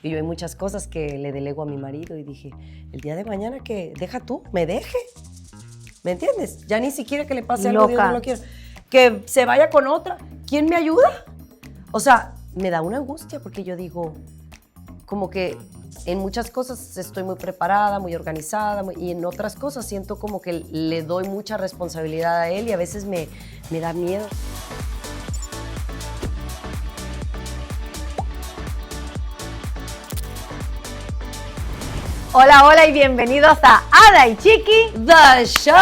Y yo hay muchas cosas que le delego a mi marido y dije, el día de mañana que deja tú, me deje. ¿Me entiendes? Ya ni siquiera que le pase algo, Dios no lo quiera. Que se vaya con otra. ¿Quién me ayuda? O sea, me da una angustia porque yo digo, como que en muchas cosas estoy muy preparada, muy organizada, y en otras cosas siento como que le doy mucha responsabilidad a él y a veces me da miedo. Hola, hola y bienvenidos a Ada y Chiqui The Show.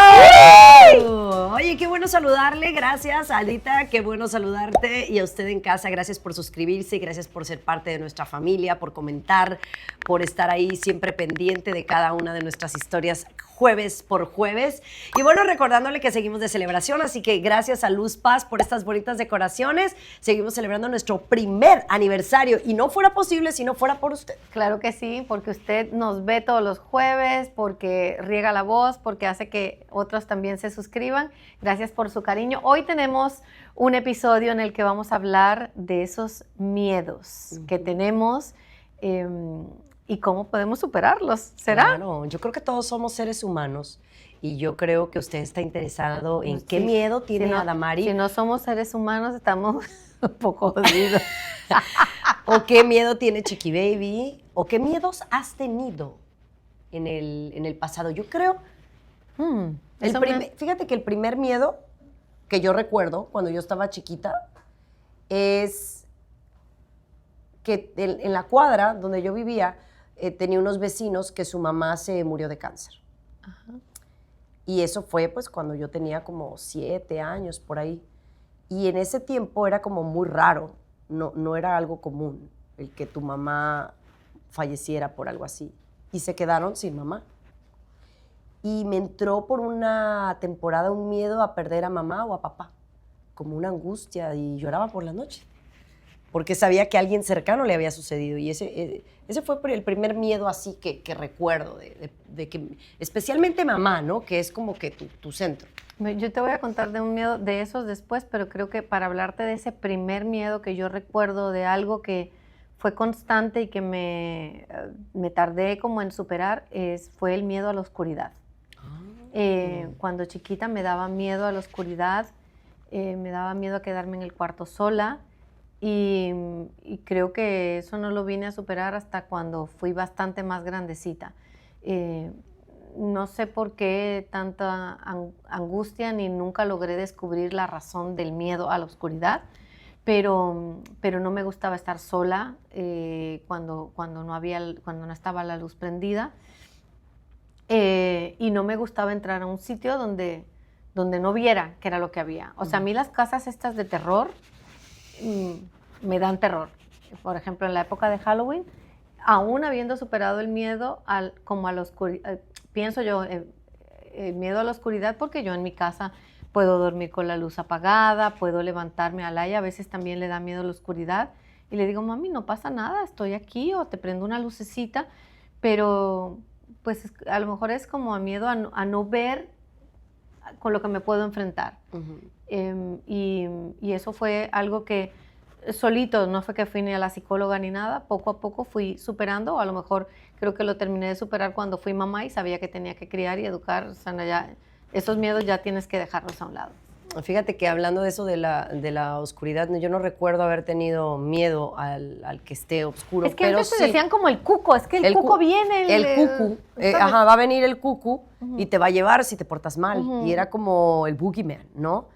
Oye, qué bueno saludarle, gracias Adita, qué bueno saludarte, y a usted en casa, gracias por suscribirse, gracias por ser parte de nuestra familia, por comentar, por estar ahí siempre pendiente de cada una de nuestras historias jueves por jueves. Y bueno, recordándole que seguimos de celebración, así que gracias a Luz Paz por estas bonitas decoraciones. Seguimos celebrando nuestro primer aniversario y no fuera posible si no fuera por usted. Claro que sí, porque usted nos ve todos los jueves, porque riega la voz, porque hace que otros también se suscriban. Gracias por su cariño. Hoy tenemos un episodio en el que vamos a hablar de esos miedos que tenemos y cómo podemos superarlos. ¿Será? Claro, yo creo que todos somos seres humanos y yo creo que usted está interesado en qué miedo tiene Adamari. Si no somos seres humanos, estamos un poco jodidos. O qué miedo tiene Chiqui Baby, o qué miedos has tenido en el pasado. Yo creo, fíjate que el primer miedo que yo recuerdo cuando yo estaba chiquita es que en la cuadra donde yo vivía tenía unos vecinos que su mamá se murió de cáncer. Ajá. Y eso fue pues cuando yo tenía como 7 años por ahí. Y en ese tiempo era como muy raro, no era algo común el que tu mamá falleciera por algo así. Y se quedaron sin mamá. Y me entró por una temporada un miedo a perder a mamá o a papá, como una angustia, y lloraba por la noche, porque sabía que a alguien cercano le había sucedido. Y ese fue el primer miedo así que recuerdo, de que, especialmente mamá, ¿no? Que es como que tu centro. Yo te voy a contar de un miedo de esos después, pero creo que para hablarte de ese primer miedo que yo recuerdo, de algo que fue constante y que me tardé como en superar, fue el miedo a la oscuridad. Cuando chiquita me daba miedo a la oscuridad, me daba miedo a quedarme en el cuarto sola, y creo que eso no lo vine a superar hasta cuando fui bastante más grandecita. No sé por qué tanta angustia, ni nunca logré descubrir la razón del miedo a la oscuridad, pero no me gustaba estar sola cuando no estaba la luz prendida, y no me gustaba entrar a un sitio donde no viera qué era lo que había. O sea, a mí las casas estas de terror me dan terror. Por ejemplo, en la época de Halloween, aún habiendo superado el miedo como a la oscuridad, pienso yo, el miedo a la oscuridad, porque yo en mi casa puedo dormir con la luz apagada, puedo levantarme. A Laia a veces también le da miedo a la oscuridad, y le digo, mami, no pasa nada, estoy aquí, o te prendo una lucecita, pero pues a lo mejor es como a miedo a no ver con lo que me puedo enfrentar. Y eso fue algo que solito, no fue que fui ni a la psicóloga ni nada, poco a poco fui superando. A lo mejor creo que lo terminé de superar cuando fui mamá y sabía que tenía que criar y educar. O sea, ya, esos miedos ya tienes que dejarlos a un lado. Fíjate que hablando de eso de la oscuridad, yo no recuerdo haber tenido miedo al que esté oscuro. Es que antes te decían como el cuco, es que el cuco viene. El cucu, va a venir el cucu y te va a llevar si te portas mal. Y era como el boogeyman, ¿no?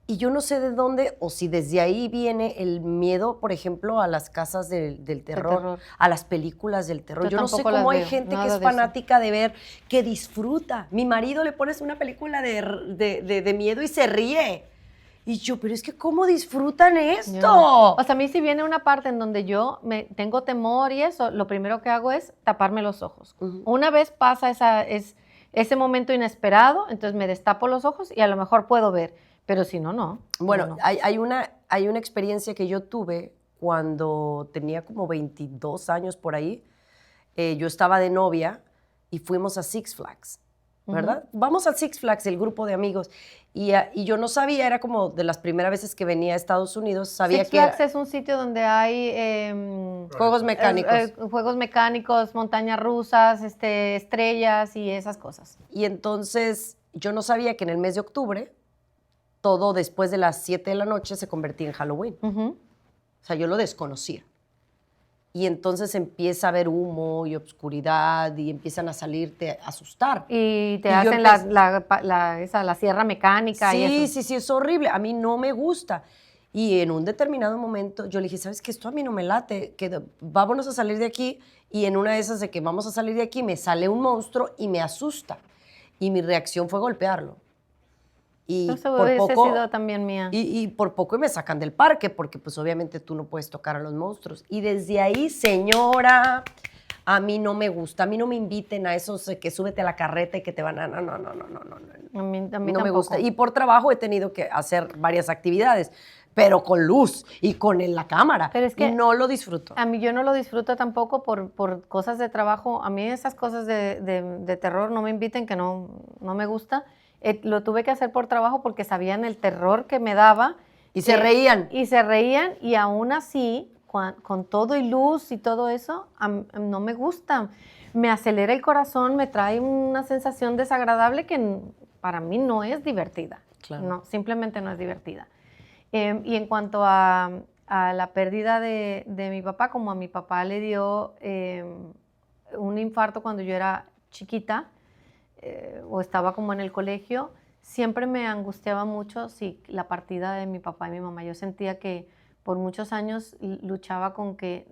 Y yo no sé de dónde, o si desde ahí viene el miedo, por ejemplo, a las casas del terror, a las películas del terror. Yo no sé cómo hay gente que es fanática de ver, que disfruta. Mi marido le pones una película de miedo y se ríe. Y yo, pero es que ¿cómo disfrutan esto? No. O sea, a mí si viene una parte en donde yo tengo temor y eso, lo primero que hago es taparme los ojos. Una vez pasa ese momento inesperado, entonces me destapo los ojos y a lo mejor puedo ver. Pero si no, no. Bueno, no. Hay una experiencia que yo tuve cuando tenía como 22 años por ahí. Yo estaba de novia y fuimos a Six Flags. ¿verdad? Vamos al Six Flags, el grupo de amigos. Y yo no sabía, era como de las primeras veces que venía a Estados Unidos, sabía Six que Flags es un sitio donde hay juegos mecánicos. juegos mecánicos, montañas rusas, estrellas y esas cosas. Y entonces yo no sabía que en el mes de octubre, todo después de las 7 de la noche se convertía en Halloween. O sea, yo lo desconocía. Y entonces empieza a haber humo y obscuridad y empiezan a salirte a asustar. Y te Y yo hacen la sierra mecánica y eso. Sí, es horrible. A mí no me gusta. Y en un determinado momento yo le dije, ¿sabes qué? Esto a mí no me late. Vámonos a salir de aquí. Y en una de esas de que vamos a salir de aquí me sale un monstruo y me asusta. Y mi reacción fue golpearlo. Y Eso por hubiese poco, sido también mía. y por poco me sacan del parque, porque pues obviamente tú no puedes tocar a los monstruos. Y desde ahí, señora, a mí no me gusta. A mí no me inviten a esos que súbete a la carreta y que te van a... No. A mí No tampoco. me gusta. Y por trabajo he tenido que hacer varias actividades, pero con luz y con la cámara. Pero es que no lo disfruto. A mí yo no lo disfruto tampoco por cosas de trabajo. A mí esas cosas de terror no me inviten, que no me gusta. Lo tuve que hacer por trabajo porque sabían el terror que me daba. Y se reían. Y se reían y aún así, con todo y luz y todo eso, no me gusta. Me acelera el corazón, me trae una sensación desagradable que para mí no es divertida. Claro. No, simplemente no es divertida. Y en cuanto a la pérdida de mi papá, como a mi papá le dio un infarto cuando yo era chiquita o estaba como en el colegio, siempre me angustiaba mucho la partida de mi papá y mi mamá. Yo sentía que por muchos años luchaba con que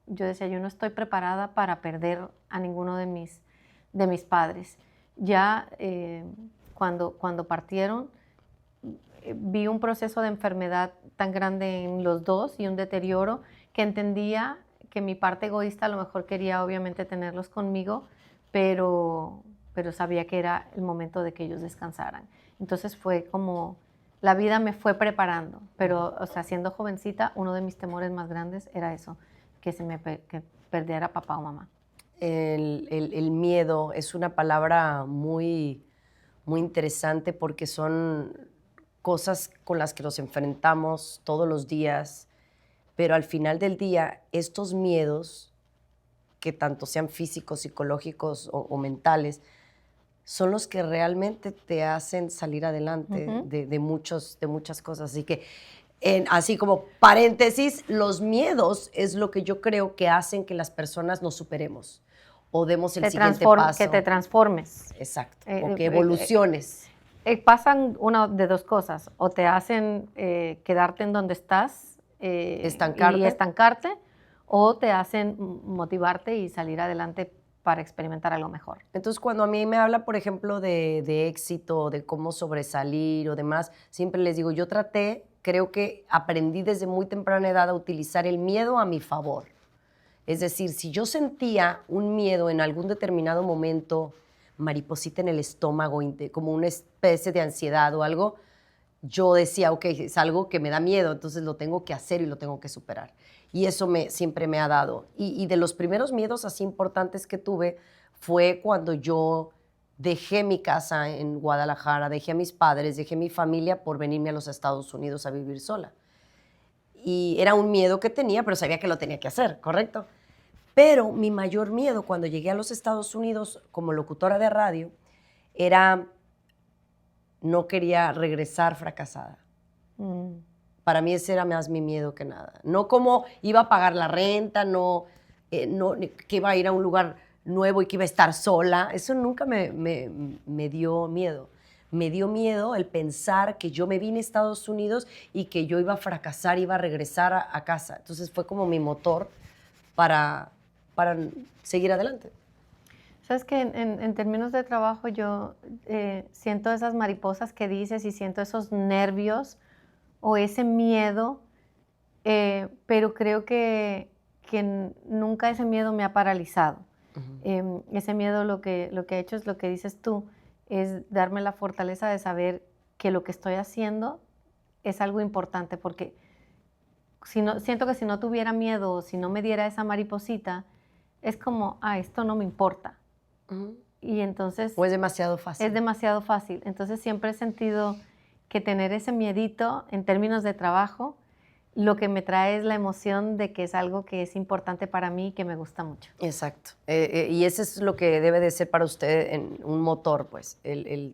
yo decía, yo no estoy preparada para perder a ninguno de mis padres. Ya cuando partieron, vi un proceso de enfermedad tan grande en los dos y un deterioro que entendía que mi parte egoísta a lo mejor quería obviamente tenerlos conmigo, pero sabía que era el momento de que ellos descansaran. Entonces fue como la vida me fue preparando, pero o sea, siendo jovencita, uno de mis temores más grandes era eso, que que perdiera papá o mamá. El miedo es una palabra muy, muy interesante porque son cosas con las que nos enfrentamos todos los días, pero al final del día, estos miedos, que tanto sean físicos, psicológicos o mentales, son los que realmente te hacen salir adelante de muchas cosas. Así que, así como paréntesis, los miedos es lo que yo creo que hacen que las personas nos superemos o demos el siguiente paso. Que te transformes. Exacto, o que evoluciones. Pasan una de dos cosas, o te hacen quedarte en donde estás estancarte, o te hacen motivarte y salir adelante para experimentar algo mejor. Entonces, cuando a mí me habla, por ejemplo, de éxito, de cómo sobresalir o demás, siempre les digo, yo creo que aprendí desde muy temprana edad a utilizar el miedo a mi favor. Es decir, si yo sentía un miedo en algún determinado momento, mariposita en el estómago, como una especie de ansiedad o algo, yo decía, ok, es algo que me da miedo, entonces lo tengo que hacer y lo tengo que superar. Y eso siempre me ha dado. Y de los primeros miedos así importantes que tuve fue cuando yo dejé mi casa en Guadalajara, dejé a mis padres, dejé mi familia por venirme a los Estados Unidos a vivir sola. Y era un miedo que tenía, pero sabía que lo tenía que hacer, ¿correcto? Pero mi mayor miedo cuando llegué a los Estados Unidos como locutora de radio era no quería regresar fracasada. Para mí ese era más mi miedo que nada. No cómo iba a pagar la renta, no que iba a ir a un lugar nuevo y que iba a estar sola. Eso nunca me dio miedo. Me dio miedo el pensar que yo me vine a Estados Unidos y que yo iba a fracasar, iba a regresar a casa. Entonces fue como mi motor para seguir adelante. Sabes que en términos de trabajo yo siento esas mariposas que dices y siento esos nervios o ese miedo, pero creo que nunca ese miedo me ha paralizado. Ese miedo lo que ha hecho es lo que dices tú, es darme la fortaleza de saber que lo que estoy haciendo es algo importante, porque siento que si no tuviera miedo, si no me diera esa mariposita, es como, esto no me importa. y entonces ¿O es demasiado fácil? es demasiado fácil. Entonces siempre he sentido que tener ese miedito en términos de trabajo, lo que me trae es la emoción de que es algo que es importante para mí y que me gusta mucho. Exacto. Y eso es lo que debe de ser para usted en un motor, pues.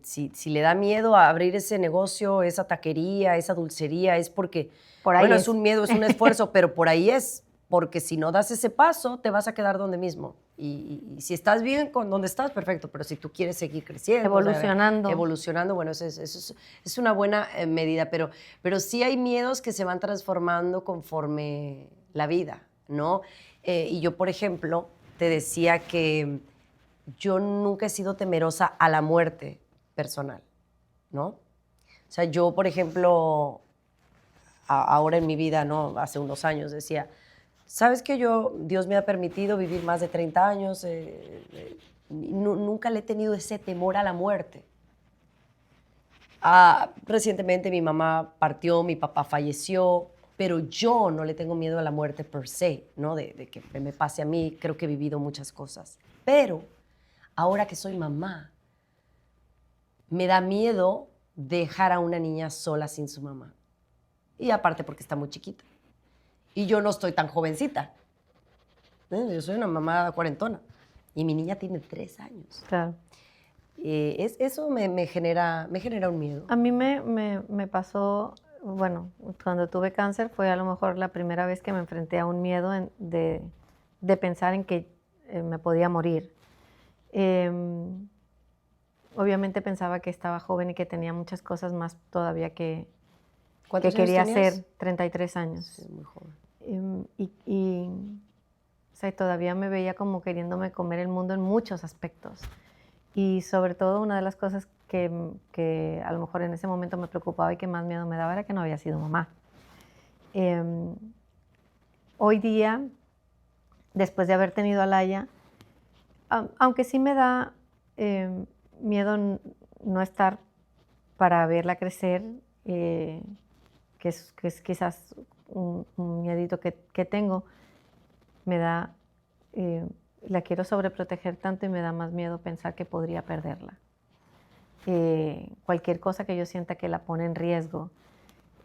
Si le da miedo a abrir ese negocio, esa taquería, esa dulcería, es porque, Por ahí bueno, es. es un miedo, es un esfuerzo, pero por ahí es. Porque si no das ese paso, te vas a quedar donde mismo. Y si estás bien con donde estás, perfecto. Pero si tú quieres seguir creciendo, Evolucionando. o sea, evolucionando, bueno, eso es una buena medida. Pero sí hay miedos que se van transformando conforme la vida, ¿no? Y yo, por ejemplo, te decía que yo nunca he sido temerosa a la muerte personal, ¿no? O sea, yo, por ejemplo, ahora en mi vida, ¿no? Hace unos años decía, ¿sabes que Dios me ha permitido vivir más de 30 años? Nunca le he tenido ese temor a la muerte. Recientemente mi mamá partió, mi papá falleció, pero yo no le tengo miedo a la muerte per se, ¿no? De que me pase a mí, creo que he vivido muchas cosas. Pero ahora que soy mamá, me da miedo dejar a una niña sola sin su mamá. Y aparte porque está muy chiquita. Y yo no estoy tan jovencita. Yo soy una mamá cuarentona. Y mi niña tiene 3 años. Claro. Eso me genera un miedo. A mí me pasó, bueno, cuando tuve cáncer fue a lo mejor la primera vez que me enfrenté a un miedo de pensar en que me podía morir. Obviamente pensaba que estaba joven y que tenía muchas cosas más todavía que ¿Cuántos quería años tenías? hacer, 33 años. Sí, muy joven. O sea, todavía me veía como queriéndome comer el mundo en muchos aspectos. Y sobre todo una de las cosas que a lo mejor en ese momento me preocupaba y que más miedo me daba era que no había sido mamá. Hoy día, después de haber tenido a Laia, aunque sí me da miedo no estar para verla crecer, que es quizás un miedito que tengo, me da, la quiero sobreproteger tanto y me da más miedo pensar que podría perderla. Cualquier cosa que yo sienta que la pone en riesgo,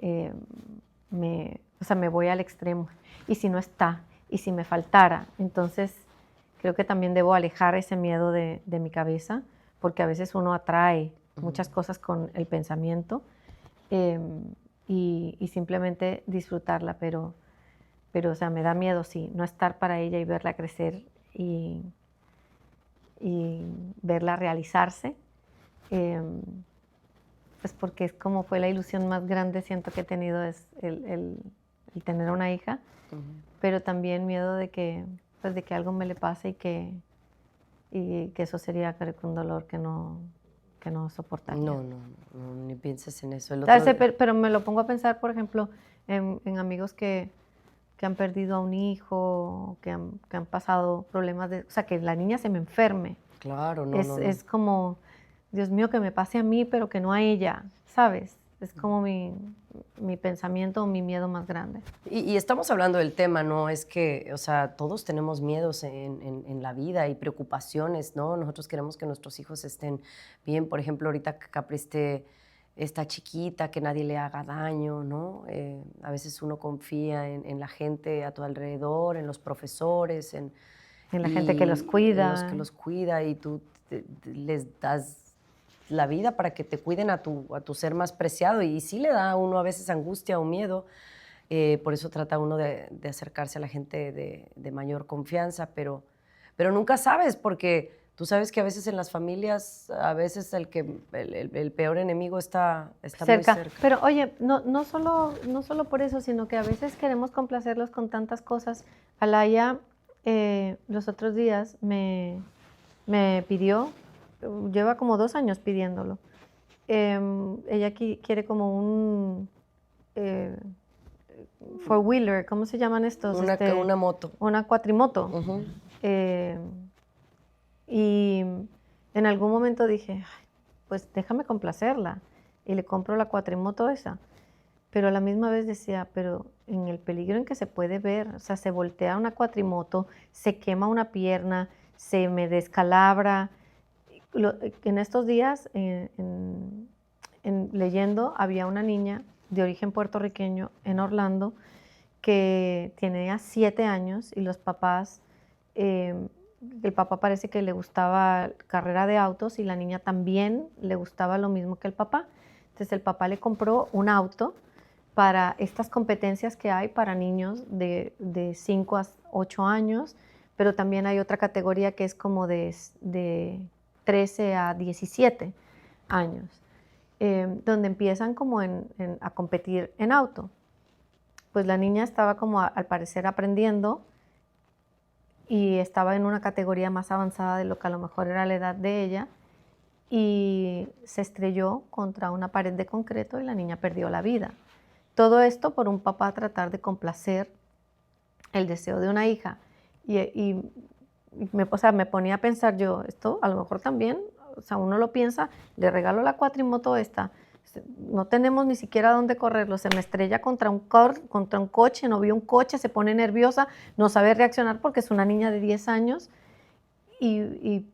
o sea, me voy al extremo. Y si no está, y si me faltara, entonces creo que también debo alejar ese miedo de mi cabeza, porque a veces uno atrae muchas cosas con el pensamiento y simplemente disfrutarla, pero, o sea, me da miedo, sí, no estar para ella y verla crecer y verla realizarse, pues porque es como fue la ilusión más grande, siento que he tenido, es el tener una hija, pero también miedo de que, pues de que algo me le pase y que eso sería, creo que un dolor que no soportaría. No, ni pienses en eso. Pero me lo pongo a pensar, por ejemplo, en amigos que han perdido a un hijo, que han pasado problemas o sea, que la niña se me enferme. Claro, no. Es como, Dios mío, que me pase a mí, pero que no a ella, ¿sabes? Es como mi pensamiento o mi miedo más grande. Y estamos hablando del tema, ¿no? Es que, o sea, todos tenemos miedos en la vida y preocupaciones, ¿no? Nosotros queremos que nuestros hijos estén bien. Por ejemplo, ahorita Capri está chiquita, que nadie le haga daño, ¿no? A veces uno confía en la gente a tu alrededor, en los profesores, en la gente que los cuida. En los que los cuida y tú les das la vida para que te cuiden a tu ser más preciado. Y sí le da a uno a veces angustia o miedo. Por eso trata uno de acercarse a la gente de mayor confianza, pero nunca sabes, porque tú sabes que a veces en las familias, a veces el peor enemigo está muy cerca. Pero oye, no solo por eso, sino que a veces queremos complacerlos con tantas cosas. Alaya los otros días me pidió, lleva como 2 años pidiéndolo. Ella quiere como un four-wheeler, ¿cómo se llaman estos? Una moto. Una cuatrimoto. Y en algún momento dije, pues déjame complacerla y le compro la cuatrimoto esa. Pero a la misma vez decía, pero en el peligro en que se puede ver, o sea, se voltea una cuatrimoto, se quema una pierna, se me descalabra. En estos días, leyendo, había una niña de origen puertorriqueño en Orlando que tenía 7 años y los papás, el papá parece que le gustaba carrera de autos y la niña también le gustaba lo mismo que el papá. Entonces el papá le compró un auto para estas competencias que hay para niños de 5 a 8 años, pero también hay otra categoría que es como de 13 a 17 años, donde empiezan como a competir en auto. Pues la niña estaba como al parecer aprendiendo y estaba en una categoría más avanzada de lo que a lo mejor era la edad de ella y se estrelló contra una pared de concreto y la niña perdió la vida. Todo esto por un papá tratar de complacer el deseo de una hija. O sea, me ponía a pensar yo, esto a lo mejor también, o sea, uno lo piensa, le regalo la cuatrimoto esta, no tenemos ni siquiera dónde correrlo, se me estrella contra un coche, no vio un coche, se pone nerviosa, no sabe reaccionar porque es una niña de 10 años y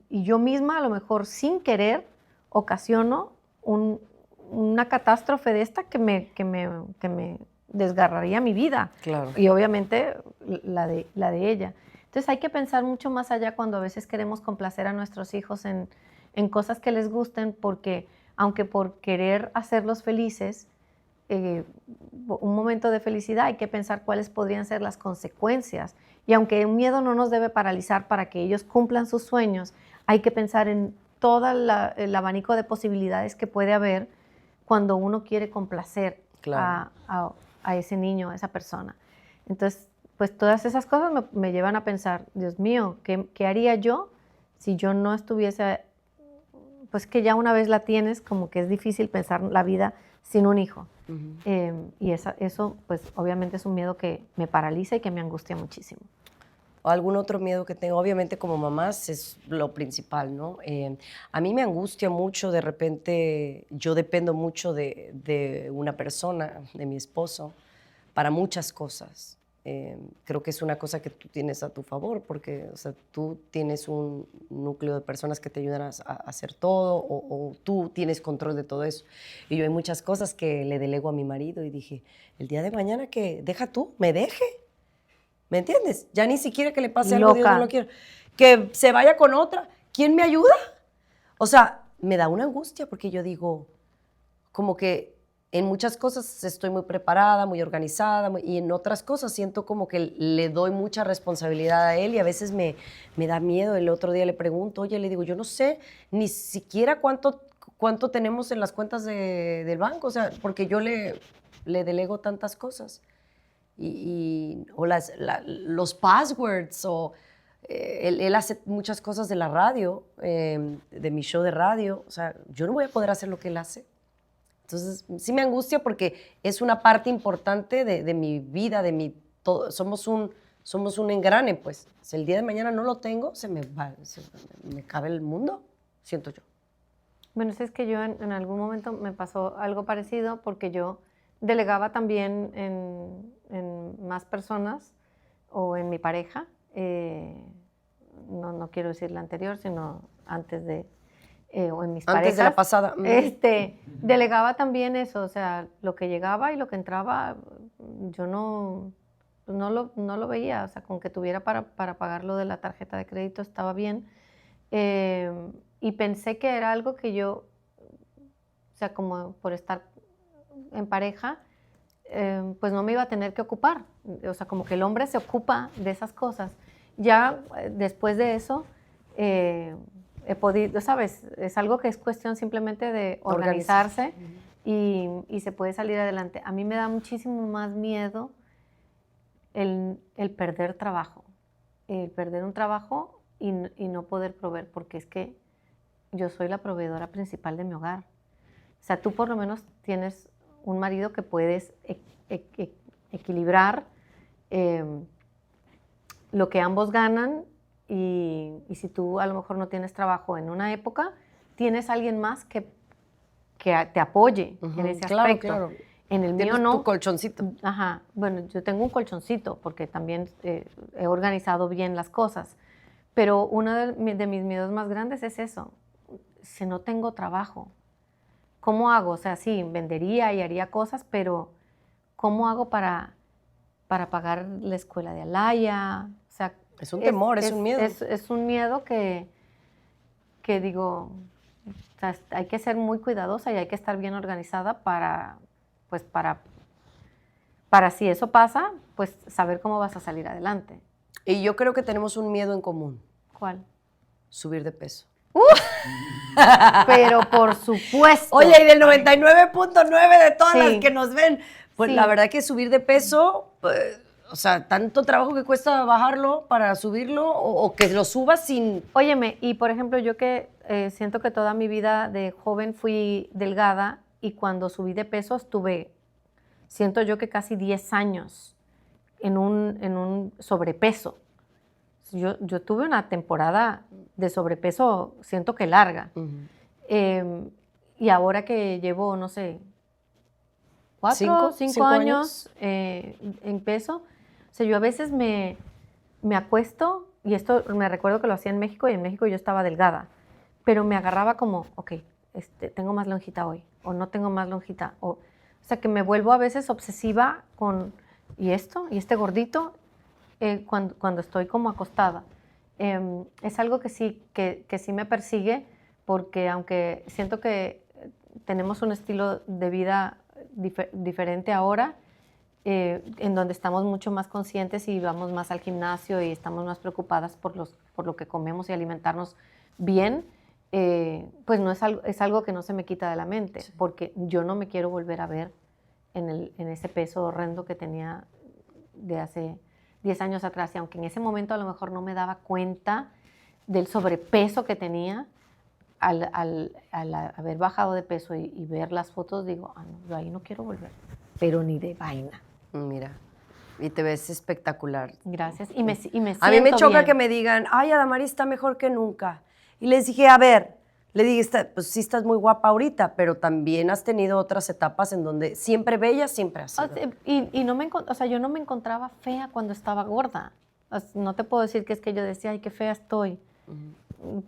yo misma a lo mejor sin querer ocasiono una catástrofe de esta que me desgarraría mi vida. Claro. Y obviamente la de ella. Entonces hay que pensar mucho más allá cuando a veces queremos complacer a nuestros hijos en cosas que les gusten, porque aunque por querer hacerlos felices, un momento de felicidad, hay que pensar cuáles podrían ser las consecuencias. Y aunque un miedo no nos debe paralizar para que ellos cumplan sus sueños, hay que pensar en todo el abanico de posibilidades que puede haber cuando uno quiere complacer Claro. a ese niño, a esa persona. Entonces, pues todas esas cosas me llevan a pensar, Dios mío, ¿qué haría yo si yo no estuviese? Pues que ya una vez la tienes, como que es difícil pensar la vida sin un hijo. Y eso, pues obviamente es un miedo que me paraliza y que me angustia muchísimo. O algún otro miedo que tengo, obviamente como mamás es lo principal, ¿no? A mí me angustia mucho, de repente, yo dependo mucho de una persona, de mi esposo, para muchas cosas. Creo que es una cosa que tú tienes a tu favor, porque o sea, tú tienes un núcleo de personas que te ayudan a hacer todo, o tú tienes control de todo eso. Y yo hay muchas cosas que le delego a mi marido y dije, el día de mañana que deja tú, me deje. ¿Me entiendes? Ya ni siquiera que le pase algo, Dios no lo quiera. Que se vaya con otra. ¿Quién me ayuda? O sea, me da una angustia porque yo digo, como que en muchas cosas estoy muy preparada, muy organizada, y en otras cosas siento como que le doy mucha responsabilidad a él y a veces me da miedo. El otro día le pregunto, oye, le digo, yo no sé ni siquiera cuánto tenemos en las cuentas del banco, o sea, porque yo le delego tantas cosas. O los passwords, o él hace muchas cosas de la radio, de mi show de radio. O sea, yo no voy a poder hacer lo que él hace. Entonces, sí me angustia porque es una parte importante de mi vida, todo. Somos un engrane, pues. Si el día de mañana no lo tengo, se me cabe el mundo, siento yo. Bueno, es que yo en algún momento me pasó algo parecido porque yo delegaba también en más personas o en mi pareja, no quiero decir la anterior, sino antes de, o en mis parejas. Antes de la pasada. Delegaba también eso, o sea, lo que llegaba y lo que entraba, yo no lo veía, o sea, con que tuviera para pagar lo de la tarjeta de crédito estaba bien. Y pensé que era algo que yo, o sea, como por estar en pareja, pues no me iba a tener que ocupar. O sea, como que el hombre se ocupa de esas cosas. Ya después de eso, he podido, ¿sabes? Es algo que es cuestión simplemente de organizarse y se puede salir adelante. A mí me da muchísimo más miedo el perder trabajo. El perder un trabajo y no poder proveer, porque es que yo soy la proveedora principal de mi hogar. O sea, tú por lo menos tienes un marido que puedes equilibrar lo que ambos ganan y si tú a lo mejor no tienes trabajo en una época, tienes alguien más que te apoye en ese aspecto. Claro. En el mío no. Tu colchoncito. Bueno, yo tengo un colchoncito porque también he organizado bien las cosas, Pero uno de mis miedos más grandes es eso, si no tengo trabajo, ¿cómo hago? O sea, sí, vendería y haría cosas, pero ¿cómo hago para pagar la escuela de Alaya? O sea, es un temor, es un miedo. Es un miedo que digo, o sea, hay que ser muy cuidadosa y hay que estar bien organizada para si eso pasa, pues saber cómo vas a salir adelante. Y yo creo que tenemos un miedo en común. ¿Cuál? Subir de peso. Pero por supuesto. Oye, y del 99.9 de todas las que nos ven, pues sí. La verdad que subir de peso, pues, o sea, tanto trabajo que cuesta bajarlo para subirlo o que lo subas sin... Óyeme, y por ejemplo, yo que siento que toda mi vida de joven fui delgada y cuando subí de peso estuve, siento yo que casi 10 años en un sobrepeso. Yo tuve una temporada de sobrepeso, siento que larga. Y ahora que llevo, no sé, 5 años en peso, o sea, yo a veces me acuesto, y esto me recuerdo que lo hacía en México, y en México yo estaba delgada, pero me agarraba como, ok, tengo más lonjita hoy, o no tengo más lonjita, o sea, que me vuelvo a veces obsesiva con, ¿y esto? ¿Y este gordito? Cuando estoy como acostada. Es algo que sí me persigue, porque aunque siento que tenemos un estilo de vida diferente ahora, en donde estamos mucho más conscientes y vamos más al gimnasio y estamos más preocupadas por lo que comemos y alimentarnos bien, pues no es algo que no se me quita de la mente, sí. Porque yo no me quiero volver a ver en ese peso horrendo que tenía de hace 10 años atrás, y aunque en ese momento a lo mejor no me daba cuenta del sobrepeso que tenía, al haber bajado de peso y ver las fotos, digo, no, yo ahí no quiero volver, pero ni de vaina. Mira, y te ves espectacular. Gracias, y me siento a mí me choca bien. Que me digan, ay, Adamari está mejor que nunca. Y les dije, a ver, le dije, pues sí estás muy guapa ahorita, pero también has tenido otras etapas en donde siempre bella, siempre has sido. Y no o sea, yo no me encontraba fea cuando estaba gorda. O sea, no te puedo decir que es que yo decía, ay, qué fea estoy.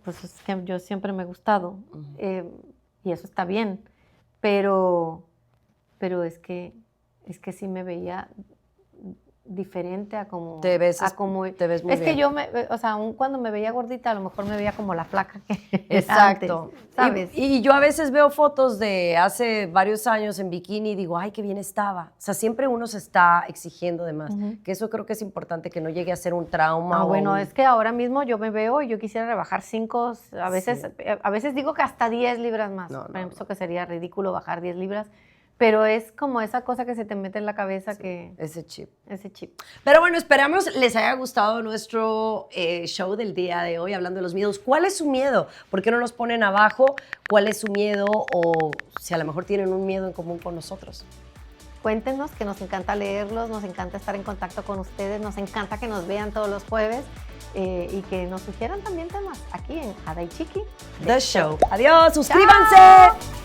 Pues es que yo siempre me he gustado. Y eso está bien. Pero es que sí me veía diferente a como... Te ves muy es bien. Que yo, o sea, aún cuando me veía gordita, a lo mejor me veía como la flaca que exacto. Antes, ¿sabes? Y yo a veces veo fotos de hace varios años en bikini y digo, ay, qué bien estaba. O sea, siempre uno se está exigiendo de más. Que eso creo que es importante, que no llegue a ser un trauma. Bueno, es que ahora mismo yo me veo y yo quisiera rebajar 5, a veces digo que hasta 10 libras más. Pienso que sería ridículo bajar 10 libras. Pero es como esa cosa que se te mete en la cabeza, que... Ese chip. Pero bueno, esperamos les haya gustado nuestro show del día de hoy, hablando de los miedos. ¿Cuál es su miedo? ¿Por qué no nos ponen abajo cuál es su miedo? O si a lo mejor tienen un miedo en común con nosotros. Cuéntenos, que nos encanta leerlos, nos encanta estar en contacto con ustedes, nos encanta que nos vean todos los jueves y que nos sugieran también temas aquí en Ada y Chiqui. The Show. Adiós, suscríbanse. ¡Chao!